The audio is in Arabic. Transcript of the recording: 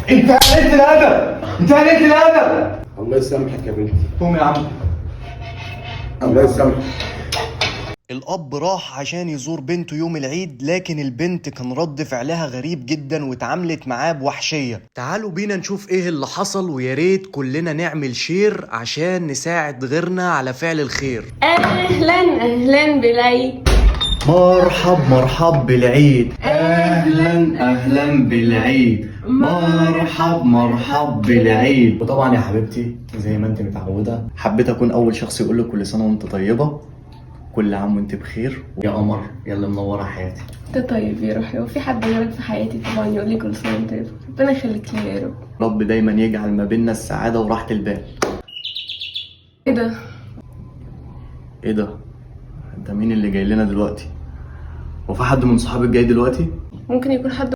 انت قلت الادب، انت قلت الادب. الله يسامحك يا بنتي. قوم يا عم. الله يسامحك. الأب راح عشان يزور بنته يوم العيد، لكن البنت كان رد فعلها غريب جدا واتعاملت معاه بوحشية. تعالوا بينا نشوف ايه اللي حصل، وياريت كلنا نعمل شير عشان نساعد غيرنا على فعل الخير. اهلا اهلا بالعيد. مرحب بالعيد. اهلا بالعيد. مرحب بالعيد. وطبعا يا حبيبتي زي ما انت متعودة، حبيت اكون اول شخص يقول لك كل سنة وانت طيبة، كل عام وانت بخير. يا قمر يلا منورة حياتي. انت طيب يا روحي، وفي حد غيرك في حياتي طبعا يقول لي كل سنه وانت طيب. ربنا يخليك لي يا رب. رب دايما يجعل ما بيننا السعادة وراحة البال. ايه ده؟ ايه ده؟ انت مين اللي جاي لنا دلوقتي؟ وفي حد من صحابك جاي دلوقتي؟ ممكن يكون حد